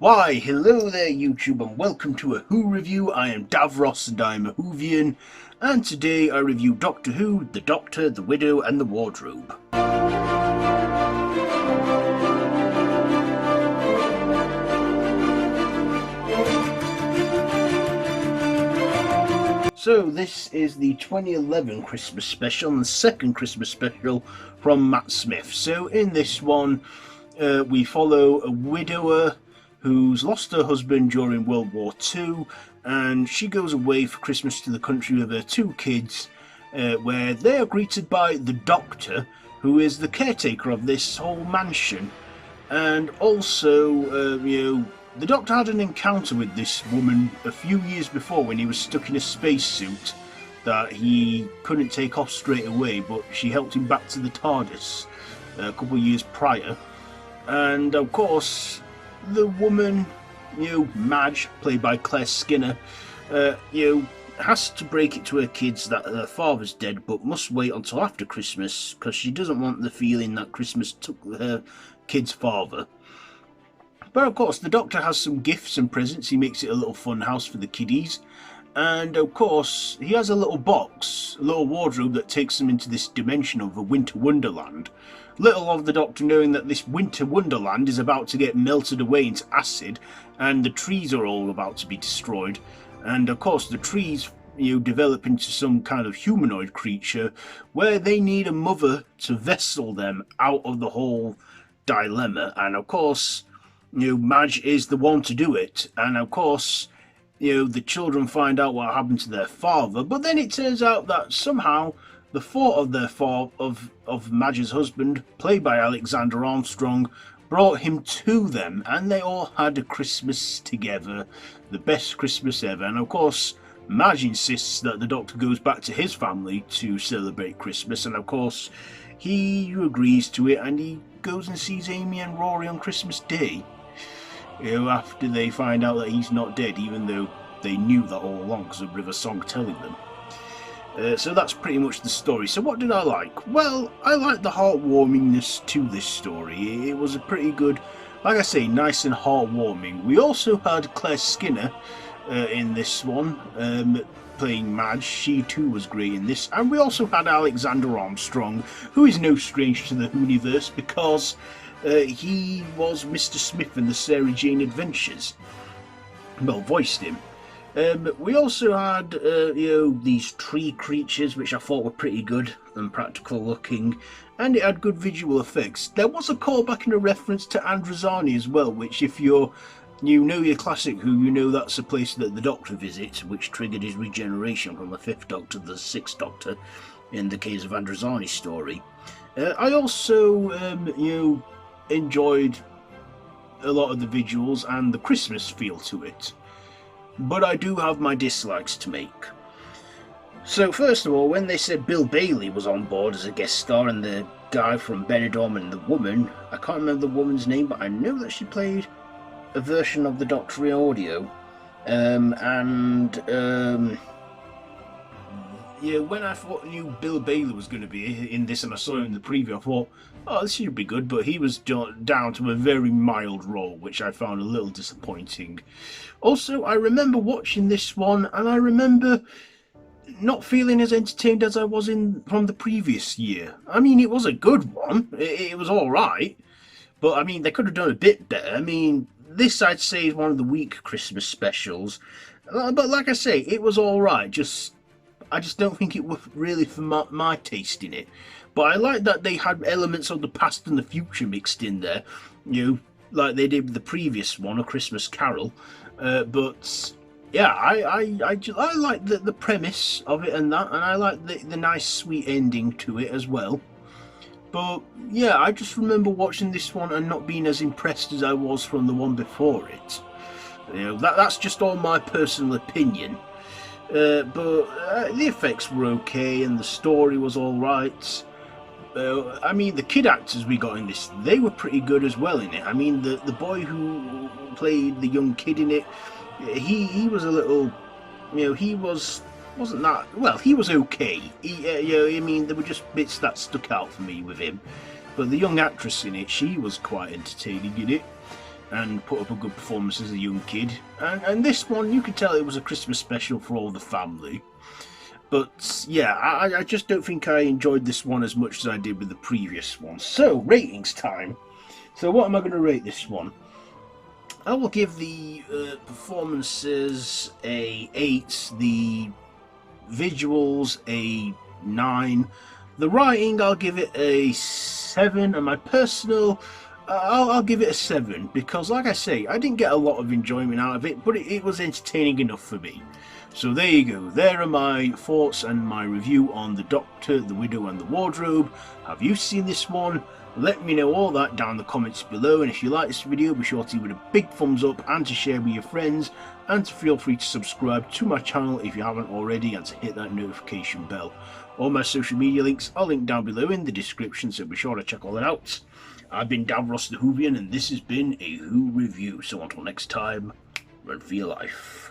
Why, hello there YouTube and welcome to a Who review. I am Davros and I am a Whovian, and today I review Doctor Who, the Doctor, the Widow and the Wardrobe. So this is the 2011 Christmas special and the second Christmas special from Matt Smith. So in this one we follow a widower who's lost her husband during World War II, and she goes away for Christmas to the country with her two kids, where they are greeted by the Doctor, who is the caretaker of this whole mansion. And also, the Doctor had an encounter with this woman a few years before when he was stuck in a spacesuit that he couldn't take off straight away, but she helped him back to the TARDIS a couple of years prior. And of course, the woman, Madge, played by Claire Skinner, has to break it to her kids that her father's dead, but must wait until after Christmas because she doesn't want the feeling that Christmas took her kid's father. But of course, the Doctor has some gifts and presents. He makes it a little fun house for the kiddies. And of course, he has a little box, a little wardrobe that takes them into this dimension of a winter wonderland. Little of the Doctor knowing that this winter wonderland is about to get melted away into acid, and the trees are all about to be destroyed. And of course, the trees, develop into some kind of humanoid creature where they need a mother to vessel them out of the whole dilemma. And of course, Madge is the one to do it. And of course, the children find out what happened to their father, but then it turns out that somehow the thought of their of Madge's husband, played by Alexander Armstrong, brought him to them, and they all had a Christmas together, the best Christmas ever. And of course, Madge insists that the Doctor goes back to his family to celebrate Christmas, and of course, he agrees to it, and he goes and sees Amy and Rory on Christmas Day. After they find out that he's not dead, even though they knew that all along because of River Song telling them. So that's pretty much the story. So what did I like? Well, I liked the heartwarmingness to this story. It was a pretty good, like I say, nice and heartwarming. We also had Claire Skinner in this one, playing Madge. She too was great in this. And we also had Alexander Armstrong, who is no stranger to the Whoniverse because he was Mr. Smith in the Sarah Jane Adventures. Well, voiced him. We also had, these tree creatures, which I thought were pretty good and practical looking, and it had good visual effects. There was a callback and a reference to Androzani as well, which if you know your classic Who, that's a place that the Doctor visits, which triggered his regeneration from the 5th Doctor to the 6th Doctor in the case of Androzani's story. I also, enjoyed a lot of the visuals and the Christmas feel to it. But I do have my dislikes to make. So first of all, when they said Bill Bailey was on board as a guest star and the guy from Benidorm and the woman, I can't remember the woman's name, but I know that she played a version of the Doctor in audio. When I knew Bill Bailey was going to be in this and I saw him in the preview, I thought, oh, this should be good, but he was down to a very mild role, which I found a little disappointing. Also, I remember watching this one, and I remember not feeling as entertained as I was from the previous year. I mean, it was a good one, it was alright, but I mean, they could have done a bit better. I mean, this I'd say is one of the weak Christmas specials, but like I say, it was alright, I just don't think it was really for my taste in it. But I like that they had elements of the past and the future mixed in there, like they did with the previous one, A Christmas Carol. But yeah, I like the premise of it and that, and I like the nice sweet ending to it as well. But yeah, I just remember watching this one and not being as impressed as I was from the one before it. That's just all my personal opinion. But the effects were okay and the story was alright. I mean, the kid actors we got in this, they were pretty good as well in it. I mean, the boy who played the young kid in it, he was a little, he wasn't that, well, he was okay. I mean, there were just bits that stuck out for me with him. But the young actress in it, she was quite entertaining in it. and put up a good performance as a young kid. And this one, you could tell it was a Christmas special for all the family. But yeah, I just don't think I enjoyed this one as much as I did with the previous one. So, ratings time. So what am I going to rate this one? I will give the performances a 8, the visuals a 9, the writing I'll give it a 7, and my personal I'll give it a 7, because like I say, I didn't get a lot of enjoyment out of it, but it was entertaining enough for me. So there you go, there are my thoughts and my review on The Doctor, The Widow and the Wardrobe. Have you seen this one? Let me know all that down in the comments below, and if you like this video, be sure to give it a big thumbs up and to share with your friends, and to feel free to subscribe to my channel if you haven't already, and to hit that notification bell. All my social media links are linked down below in the description, so be sure to check all that out. I've been Davros the Whovian, and this has been a Who Review, so until next time, run for your life.